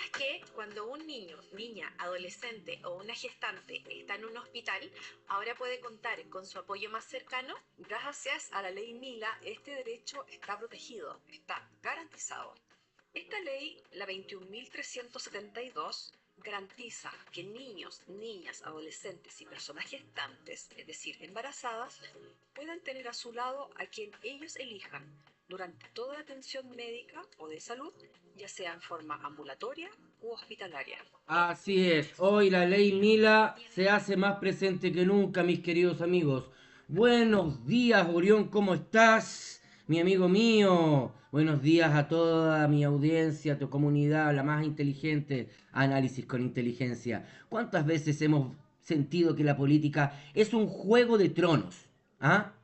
¿Sabías que cuando un niño, niña, adolescente o una gestante está en un hospital, ahora puede contar con su apoyo más cercano? Gracias a la ley Mila, este derecho está protegido, está garantizado. Esta ley, la 21.372, garantiza que niños, niñas, adolescentes y personas gestantes, es decir, embarazadas, puedan tener a su lado a quien ellos elijan durante toda la atención médica o de salud, ya sea en forma ambulatoria u hospitalaria. Así es, hoy la ley Mila se hace más presente que nunca, mis queridos amigos. Buenos días, Orión, ¿cómo estás? Mi amigo mío. Buenos días a toda mi audiencia, tu comunidad, la más inteligente. Análisis con inteligencia. ¿Cuántas veces hemos sentido que la política es un juego de tronos? ¿Ah?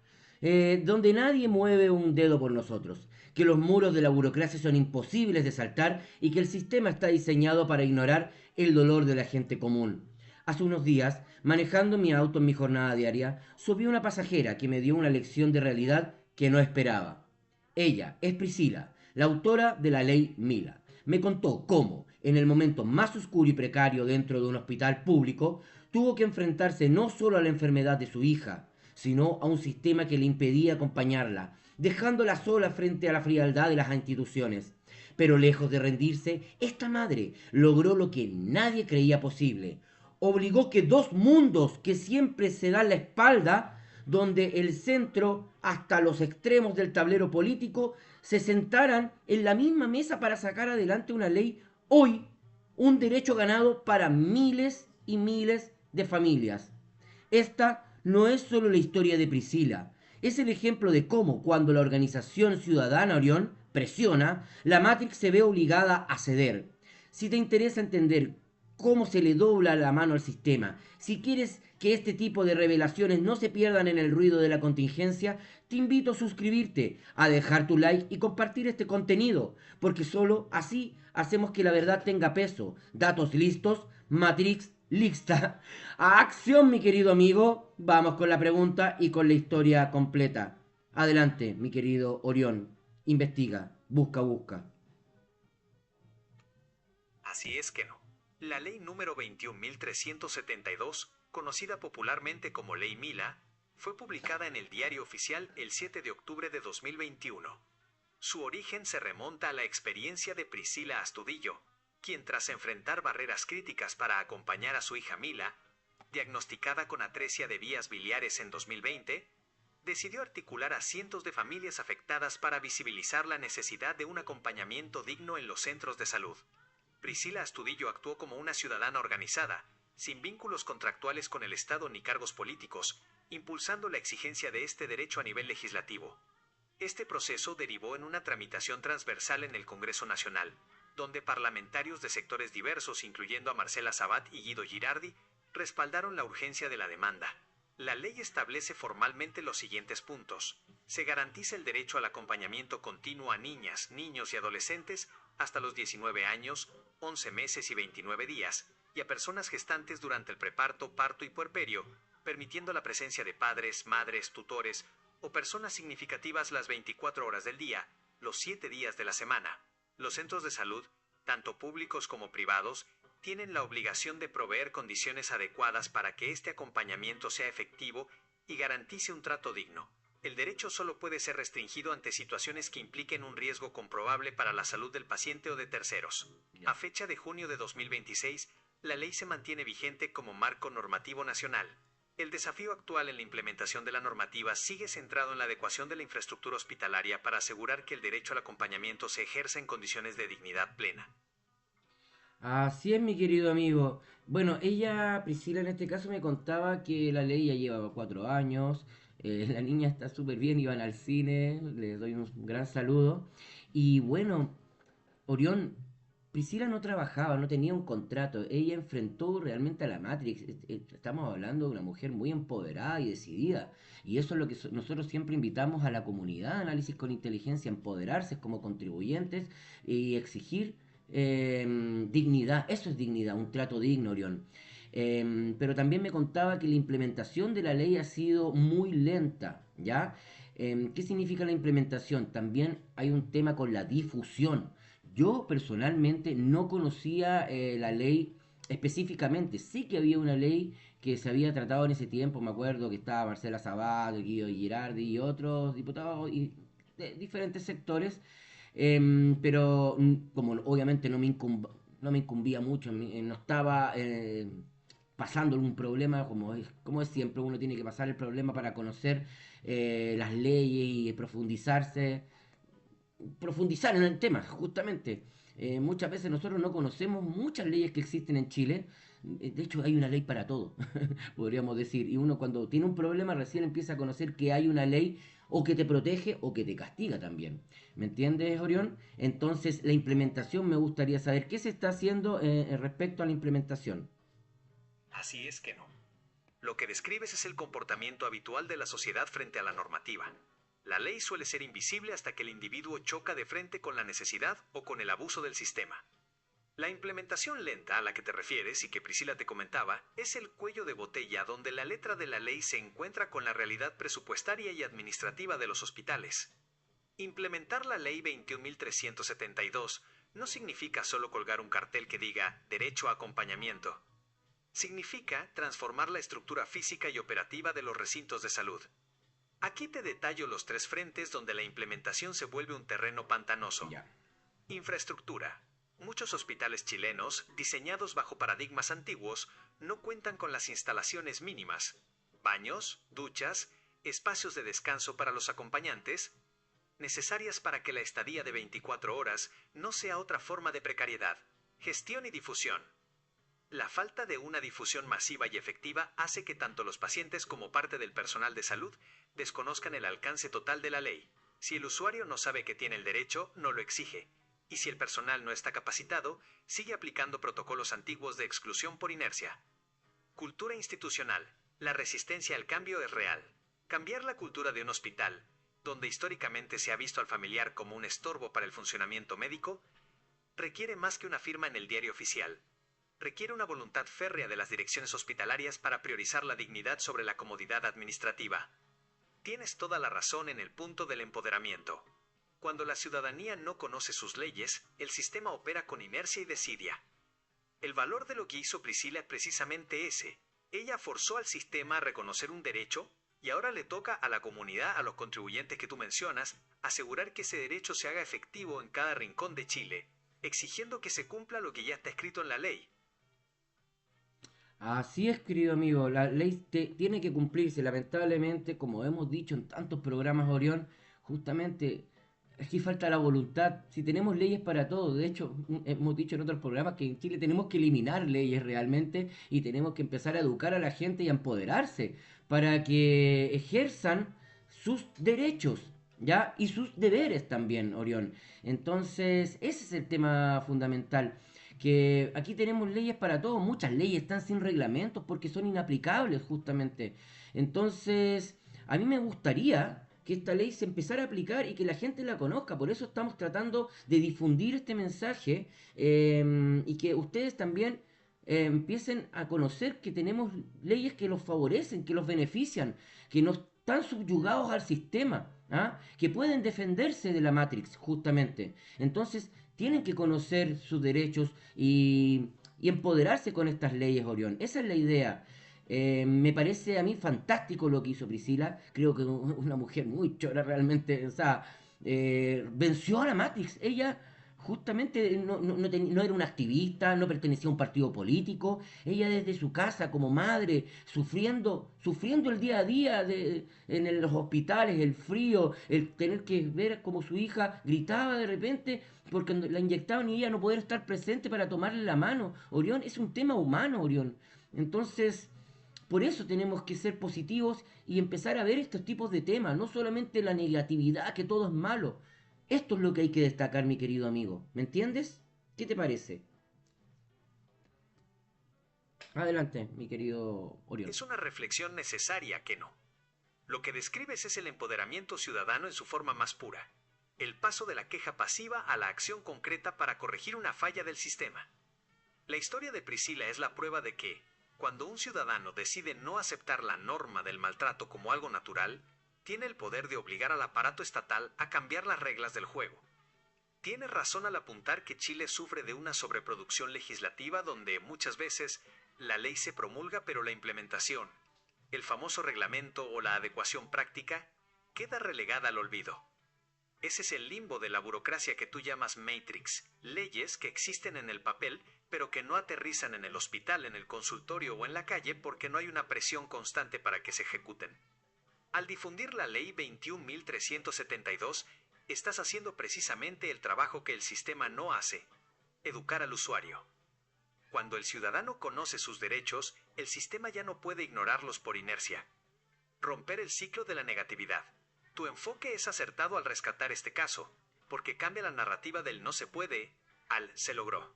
Donde nadie mueve un dedo por nosotros, que los muros de la burocracia son imposibles de saltar y que el sistema está diseñado para ignorar el dolor de la gente común. Hace unos días, manejando mi auto en mi jornada diaria, subí una pasajera que me dio una lección de realidad que no esperaba. Ella es Priscila, la autora de la ley Mila. Me contó cómo, en el momento más oscuro y precario dentro de un hospital público, tuvo que enfrentarse no solo a la enfermedad de su hija, sino a un sistema que le impedía acompañarla, dejándola sola frente a la frialdad de las instituciones. Pero lejos de rendirse, esta madre logró lo que nadie creía posible. Obligó que dos mundos que siempre se dan la espalda, donde el centro hasta los extremos del tablero político se sentaran en la misma mesa para sacar adelante una ley hoy, un derecho ganado para miles y miles de familias. Esta no es solo la historia de Priscila, es el ejemplo de cómo cuando la organización ciudadana Orión presiona, la Matrix se ve obligada a ceder. Si te interesa entender cómo se le dobla la mano al sistema, si quieres que este tipo de revelaciones no se pierdan en el ruido de la contingencia, te invito a suscribirte, a dejar tu like y compartir este contenido, porque solo así hacemos que la verdad tenga peso. Datos listos, Matrix lista. A acción, mi querido amigo. Vamos con la pregunta y con la historia completa. Adelante, mi querido Orión. Investiga, busca, busca. Así es que no. La ley número 21.372, conocida popularmente como Ley Mila, fue publicada en el Diario Oficial el 7 de octubre de 2021. Su origen se remonta a la experiencia de Priscila Astudillo, quien tras enfrentar barreras críticas para acompañar a su hija Mila, diagnosticada con atresia de vías biliares en 2020, decidió articular a cientos de familias afectadas para visibilizar la necesidad de un acompañamiento digno en los centros de salud. Priscila Astudillo actuó como una ciudadana organizada, sin vínculos contractuales con el Estado ni cargos políticos, impulsando la exigencia de este derecho a nivel legislativo. Este proceso derivó en una tramitación transversal en el Congreso Nacional, donde parlamentarios de sectores diversos, incluyendo a Marcela Sabat y Guido Girardi, respaldaron la urgencia de la demanda. La ley establece formalmente los siguientes puntos. Se garantiza el derecho al acompañamiento continuo a niñas, niños y adolescentes hasta los 19 años, 11 meses y 29 días, y a personas gestantes durante el preparto, parto y puerperio, permitiendo la presencia de padres, madres, tutores o personas significativas las 24 horas del día, los 7 días de la semana. Los centros de salud, tanto públicos como privados, tienen la obligación de proveer condiciones adecuadas para que este acompañamiento sea efectivo y garantice un trato digno. El derecho solo puede ser restringido ante situaciones que impliquen un riesgo comprobable para la salud del paciente o de terceros. A fecha de junio de 2026, la ley se mantiene vigente como marco normativo nacional. El desafío actual en la implementación de la normativa sigue centrado en la adecuación de la infraestructura hospitalaria para asegurar que el derecho al acompañamiento se ejerza en condiciones de dignidad plena. Así es, mi querido amigo. Bueno, ella, Priscila, en este caso me contaba que la ley ya lleva 4 años. La niña está súper bien, iban al cine. Les doy un gran saludo. Y bueno, Orión, Priscila no trabajaba, no tenía un contrato. Ella enfrentó realmente a la Matrix. Estamos hablando de una mujer muy empoderada y decidida. Y eso es lo que nosotros siempre invitamos a la comunidad, análisis con inteligencia, empoderarse como contribuyentes y exigir dignidad. Eso es dignidad, un trato digno, Orión. Pero también me contaba que la implementación de la ley ha sido muy lenta, ¿ya? ¿Qué significa la implementación? También hay un tema con la difusión. Yo personalmente no conocía la ley específicamente. Sí que había una ley que se había tratado en ese tiempo, me acuerdo que estaba Marcela Sabato, Guido Girardi y otros diputados y de diferentes sectores, pero como obviamente no me incumbía mucho, no estaba pasando algún problema, como es siempre, uno tiene que pasar el problema para conocer las leyes y profundizar en el tema, justamente. Muchas veces nosotros no conocemos muchas leyes que existen en Chile. De hecho, hay una ley para todo, podríamos decir. Y uno cuando tiene un problema recién empieza a conocer que hay una ley o que te protege o que te castiga también. ¿Me entiendes, Orión? Entonces, la implementación me gustaría saber qué se está haciendo respecto a la implementación. Así es que no. Lo que describes es el comportamiento habitual de la sociedad frente a la normativa. La ley suele ser invisible hasta que el individuo choca de frente con la necesidad o con el abuso del sistema. La implementación lenta a la que te refieres y que Priscila te comentaba es el cuello de botella donde la letra de la ley se encuentra con la realidad presupuestaria y administrativa de los hospitales. Implementar la ley 21.372 no significa solo colgar un cartel que diga derecho a acompañamiento. Significa transformar la estructura física y operativa de los recintos de salud. Aquí te detallo los 3 frentes donde la implementación se vuelve un terreno pantanoso. Ya. Infraestructura. Muchos hospitales chilenos, diseñados bajo paradigmas antiguos, no cuentan con las instalaciones mínimas: baños, duchas, espacios de descanso para los acompañantes, necesarias para que la estadía de 24 horas no sea otra forma de precariedad. Gestión y difusión. La falta de una difusión masiva y efectiva hace que tanto los pacientes como parte del personal de salud desconozcan el alcance total de la ley. Si el usuario no sabe que tiene el derecho, no lo exige. Y si el personal no está capacitado, sigue aplicando protocolos antiguos de exclusión por inercia. Cultura institucional. La resistencia al cambio es real. Cambiar la cultura de un hospital, donde históricamente se ha visto al familiar como un estorbo para el funcionamiento médico, requiere más que una firma en el diario oficial. Requiere una voluntad férrea de las direcciones hospitalarias para priorizar la dignidad sobre la comodidad administrativa. Tienes toda la razón en el punto del empoderamiento. Cuando la ciudadanía no conoce sus leyes, el sistema opera con inercia y desidia. El valor de lo que hizo Priscila es precisamente ese. Ella forzó al sistema a reconocer un derecho y ahora le toca a la comunidad, a los contribuyentes que tú mencionas, asegurar que ese derecho se haga efectivo en cada rincón de Chile, exigiendo que se cumpla lo que ya está escrito en la ley. Así es, querido amigo, la ley tiene que cumplirse, lamentablemente, como hemos dicho en tantos programas, Orión, justamente aquí falta la voluntad. Si tenemos leyes para todo, de hecho, hemos dicho en otros programas que en Chile tenemos que eliminar leyes realmente y tenemos que empezar a educar a la gente y a empoderarse para que ejerzan sus derechos, ¿ya? Y sus deberes también, Orión. Entonces, ese es el tema fundamental, que aquí tenemos leyes para todo, muchas leyes están sin reglamentos porque son inaplicables justamente. Entonces, a mí me gustaría que esta ley se empezara a aplicar y que la gente la conozca, por eso estamos tratando de difundir este mensaje y que ustedes también empiecen a conocer que tenemos leyes que los favorecen, que los benefician, que no están subyugados al sistema, ¿ah? Que pueden defenderse de la Matrix, justamente. Entonces, tienen que conocer sus derechos y empoderarse con estas leyes, Orión. Esa es la idea. Me parece a mí fantástico lo que hizo Priscila. Creo que una mujer muy chora realmente. O sea, venció a la Matrix. Ella justamente no era una activista, no pertenecía a un partido político. Ella desde su casa como madre, sufriendo el día a día en los hospitales, el frío, el tener que ver como su hija gritaba de repente porque la inyectaban y ella no poder estar presente para tomarle la mano. Orión, es un tema humano, Orión. Entonces, por eso tenemos que ser positivos y empezar a ver estos tipos de temas, no solamente la negatividad, que todo es malo. Esto es lo que hay que destacar, mi querido amigo. ¿Me entiendes? ¿Qué te parece? Adelante, mi querido Orión. Es una reflexión necesaria que no. Lo que describes es el empoderamiento ciudadano en su forma más pura. El paso de la queja pasiva a la acción concreta para corregir una falla del sistema. La historia de Priscila es la prueba de que, cuando un ciudadano decide no aceptar la norma del maltrato como algo natural, tiene el poder de obligar al aparato estatal a cambiar las reglas del juego. Tiene razón al apuntar que Chile sufre de una sobreproducción legislativa donde muchas veces la ley se promulga pero la implementación, el famoso reglamento o la adecuación práctica, queda relegada al olvido. Ese es el limbo de la burocracia que tú llamas Matrix, leyes que existen en el papel pero que no aterrizan en el hospital, en el consultorio o en la calle porque no hay una presión constante para que se ejecuten. Al difundir la Ley 21.372, estás haciendo precisamente el trabajo que el sistema no hace: educar al usuario. Cuando el ciudadano conoce sus derechos, el sistema ya no puede ignorarlos por inercia. Romper el ciclo de la negatividad. Tu enfoque es acertado al rescatar este caso, porque cambia la narrativa del no se puede al se logró.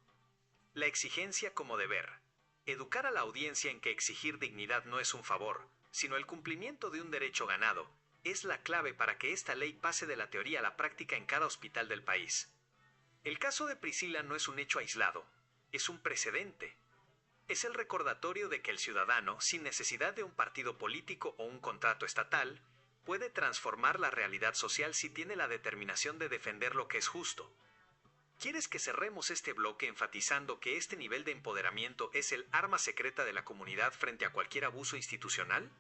La exigencia como deber. Educar a la audiencia en que exigir dignidad no es un favor, sino el cumplimiento de un derecho ganado, es la clave para que esta ley pase de la teoría a la práctica en cada hospital del país. El caso de Priscila no es un hecho aislado, es un precedente. Es el recordatorio de que el ciudadano, sin necesidad de un partido político o un contrato estatal, puede transformar la realidad social si tiene la determinación de defender lo que es justo. ¿Quieres que cerremos este bloque enfatizando que este nivel de empoderamiento es el arma secreta de la comunidad frente a cualquier abuso institucional?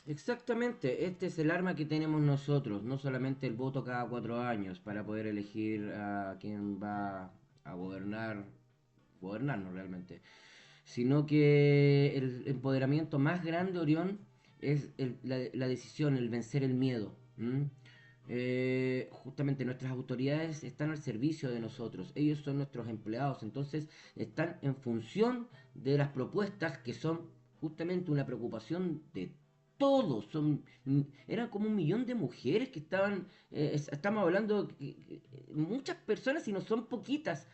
Exactamente, este es el arma que tenemos nosotros, no solamente el voto cada 4 años para poder elegir a quien va a gobernarnos realmente, sino que el empoderamiento más grande, Orión, es la decisión, el vencer el miedo. ¿M? Justamente nuestras autoridades están al servicio de nosotros, ellos son nuestros empleados, entonces están en función de las propuestas que son justamente una preocupación de todos. Eran como 1 millón de mujeres que estaban, estamos hablando muchas personas y no son poquitas,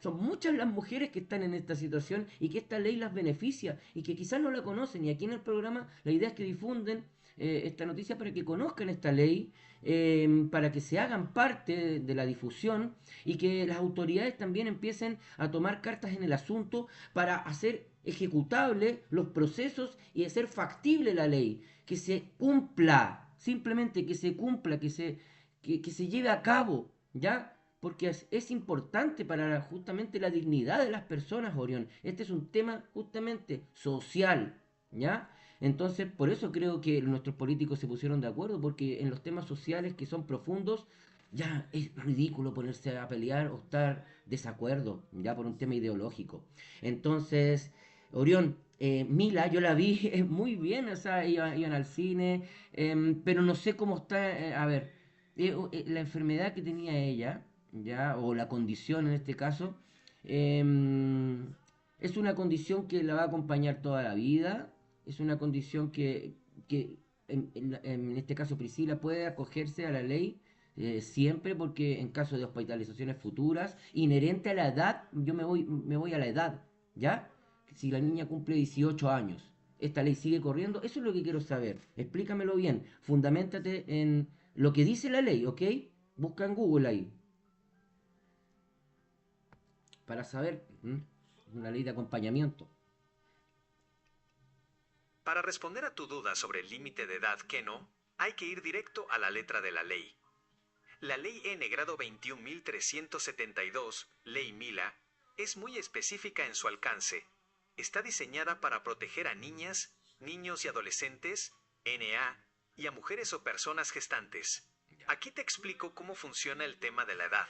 son muchas las mujeres que están en esta situación y que esta ley las beneficia y que quizás no la conocen. Y aquí en el programa la idea es que difunden esta noticia para que conozcan esta ley, para que se hagan parte de la difusión y que las autoridades también empiecen a tomar cartas en el asunto para hacer ejecutable los procesos y hacer factible la ley, que se cumpla, simplemente que se cumpla, que se lleve a cabo, ¿ya? Porque es importante para justamente la dignidad de las personas, Orión. Este es un tema justamente social, ¿ya? Entonces, por eso creo que nuestros políticos se pusieron de acuerdo, porque en los temas sociales que son profundos, ya es ridículo ponerse a pelear o estar desacuerdo, ya por un tema ideológico. Entonces, Orión, Mila, yo la vi muy bien, o sea, iban al cine, pero no sé cómo está, a ver, la enfermedad que tenía ella, ya, o la condición en este caso, em, es una condición que la va a acompañar toda la vida, es una condición que en este caso Priscila puede acogerse a la ley siempre, porque en caso de hospitalizaciones futuras, inherente a la edad, me voy a la edad, ¿ya? Si la niña cumple 18 años, ¿esta ley sigue corriendo? Eso es lo que quiero saber. Explícamelo bien. Fundamentate en lo que dice la ley, ¿ok? Busca en Google ahí. Para saber. Una ley de acompañamiento. Para responder a tu duda sobre el límite de edad que no, hay que ir directo a la letra de la ley. La Ley N grado 21.372, Ley Mila, es muy específica en su alcance. Está diseñada para proteger a niñas, niños y adolescentes, NA, y a mujeres o personas gestantes. Aquí te explico cómo funciona el tema de la edad.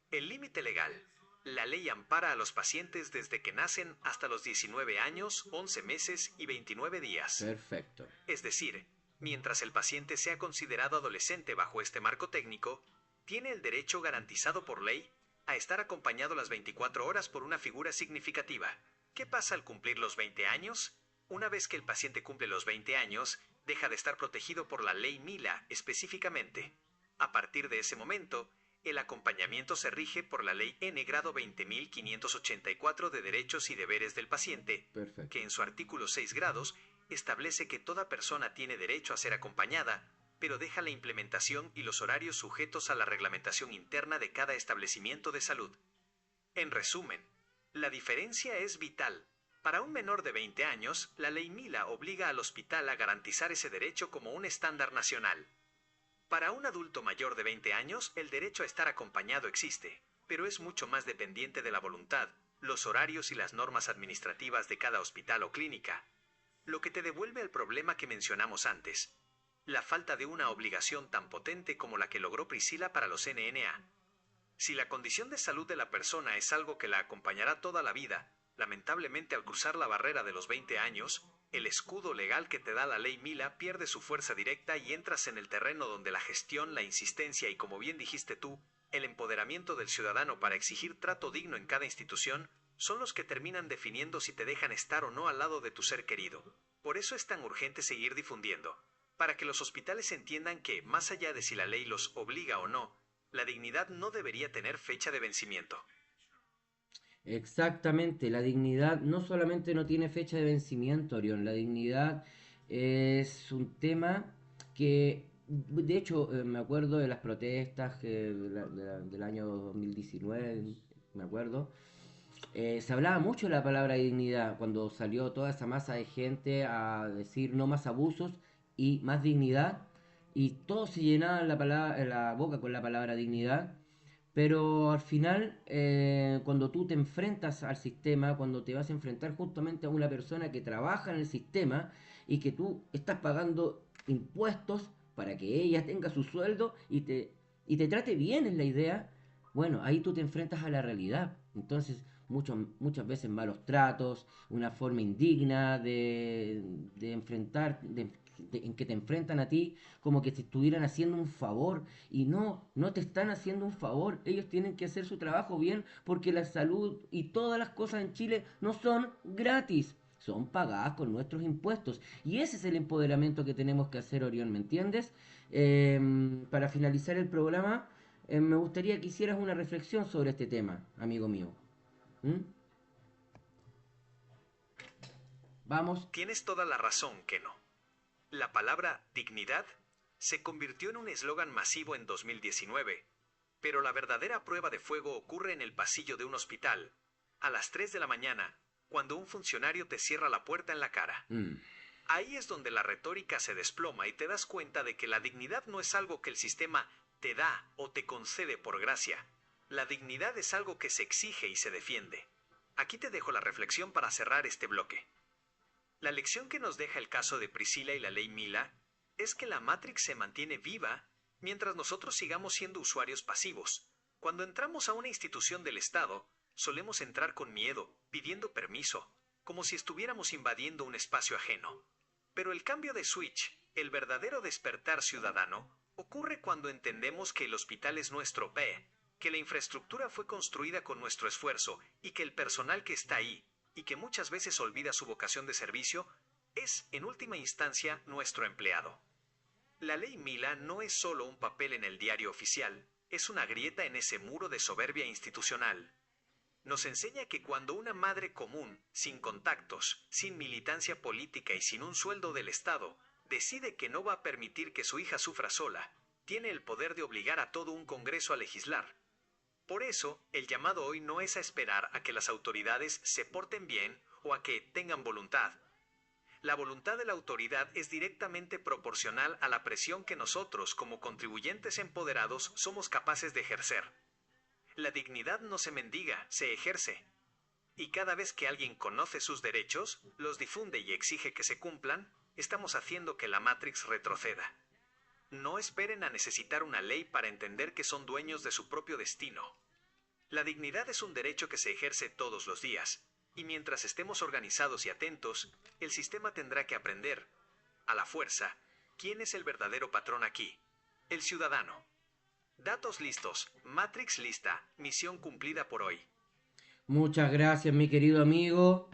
El límite legal. La ley ampara a los pacientes desde que nacen hasta los 19 años, 11 meses y 29 días. Perfecto. Es decir, mientras el paciente sea considerado adolescente bajo este marco técnico, tiene el derecho garantizado por ley a estar acompañado las 24 horas por una figura significativa. ¿Qué pasa al cumplir los 20 años? Una vez que el paciente cumple los 20 años, deja de estar protegido por la Ley Mila específicamente. A partir de ese momento, el acompañamiento se rige por la Ley N grado 20.584 de Derechos y Deberes del Paciente, Perfecto. que en su artículo 6 grados establece que toda persona tiene derecho a ser acompañada, pero deja la implementación y los horarios sujetos a la reglamentación interna de cada establecimiento de salud. En resumen, la diferencia es vital. Para un menor de 20 años, la Ley Mila obliga al hospital a garantizar ese derecho como un estándar nacional. Para un adulto mayor de 20 años, el derecho a estar acompañado existe, pero es mucho más dependiente de la voluntad, los horarios y las normas administrativas de cada hospital o clínica, lo que te devuelve al problema que mencionamos antes, la falta de una obligación tan potente como la que logró Priscila para los NNA. Si la condición de salud de la persona es algo que la acompañará toda la vida, lamentablemente al cruzar la barrera de los 20 años, el escudo legal que te da la ley Mila pierde su fuerza directa y entras en el terreno donde la gestión, la insistencia y, como bien dijiste tú, el empoderamiento del ciudadano para exigir trato digno en cada institución son los que terminan definiendo si te dejan estar o no al lado de tu ser querido. Por eso es tan urgente seguir difundiendo, para que los hospitales entiendan que, más allá de si la ley los obliga o no, la dignidad no debería tener fecha de vencimiento. Exactamente, la dignidad no solamente no tiene fecha de vencimiento, Orión, la dignidad es un tema que, de hecho, me acuerdo de las protestas del año 2019, me acuerdo, se hablaba mucho de la palabra dignidad cuando salió toda esa masa de gente a decir no más abusos y más dignidad, y todos se llenaban la boca con la palabra dignidad. Pero al final, cuando tú te enfrentas al sistema, cuando te vas a enfrentar justamente a una persona que trabaja en el sistema y que tú estás pagando impuestos para que ella tenga su sueldo y te trate bien, es la idea, bueno, ahí tú te enfrentas a la realidad. Entonces, muchas veces malos tratos, una forma indigna de enfrentar, en que te enfrentan a ti como que te estuvieran haciendo un favor, y no te están haciendo un favor. Ellos tienen que hacer su trabajo bien, porque la salud y todas las cosas en Chile no son gratis, son pagadas con nuestros impuestos, y ese es el empoderamiento que tenemos que hacer, Orión, ¿me entiendes? Para finalizar el programa, me gustaría que hicieras una reflexión sobre este tema, amigo mío. ¿Mm? Vamos. Tienes toda la razón, Keno. La palabra dignidad se convirtió en un eslogan masivo en 2019, pero la verdadera prueba de fuego ocurre en el pasillo de un hospital, a las 3 de la mañana, cuando un funcionario te cierra la puerta en la cara. Ahí es donde la retórica se desploma y te das cuenta de que la dignidad no es algo que el sistema te da o te concede por gracia. La dignidad es algo que se exige y se defiende. Aquí te dejo la reflexión para cerrar este bloque. La lección que nos deja el caso de Priscila y la ley Mila es que la Matrix se mantiene viva mientras nosotros sigamos siendo usuarios pasivos. Cuando entramos a una institución del Estado, solemos entrar con miedo, pidiendo permiso, como si estuviéramos invadiendo un espacio ajeno. Pero el cambio de switch, el verdadero despertar ciudadano, ocurre cuando entendemos que el hospital es nuestro PE, que la infraestructura fue construida con nuestro esfuerzo y que el personal que está ahí, y que muchas veces olvida su vocación de servicio, es, en última instancia, nuestro empleado. La ley Mila no es solo un papel en el diario oficial, es una grieta en ese muro de soberbia institucional. Nos enseña que cuando una madre común, sin contactos, sin militancia política y sin un sueldo del Estado, decide que no va a permitir que su hija sufra sola, tiene el poder de obligar a todo un Congreso a legislar. Por eso, el llamado hoy no es a esperar a que las autoridades se porten bien o a que tengan voluntad. La voluntad de la autoridad es directamente proporcional a la presión que nosotros, como contribuyentes empoderados, somos capaces de ejercer. La dignidad no se mendiga, se ejerce. Y cada vez que alguien conoce sus derechos, los difunde y exige que se cumplan, estamos haciendo que la Matrix retroceda. No esperen a necesitar una ley para entender que son dueños de su propio destino. La dignidad es un derecho que se ejerce todos los días, y mientras estemos organizados y atentos, el sistema tendrá que aprender, a la fuerza, quién es el verdadero patrón aquí: el ciudadano. Datos listos, Matrix lista, misión cumplida por hoy. Muchas gracias, mi querido amigo.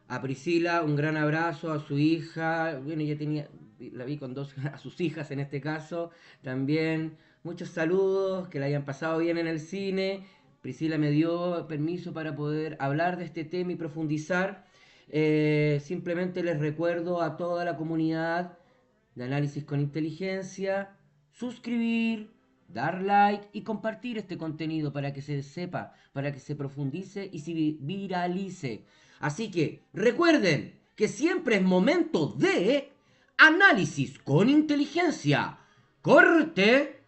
A Priscila, un gran abrazo, a su hija, bueno, la vi con a sus hijas en este caso, también. Muchos saludos, que la hayan pasado bien en el cine. Priscila me dio permiso para poder hablar de este tema y profundizar. Simplemente les recuerdo a toda la comunidad de Análisis con Inteligencia, suscribir, dar like y compartir este contenido para que se sepa, para que se profundice y se viralice. Así que recuerden que siempre es momento de Análisis con Inteligencia. corte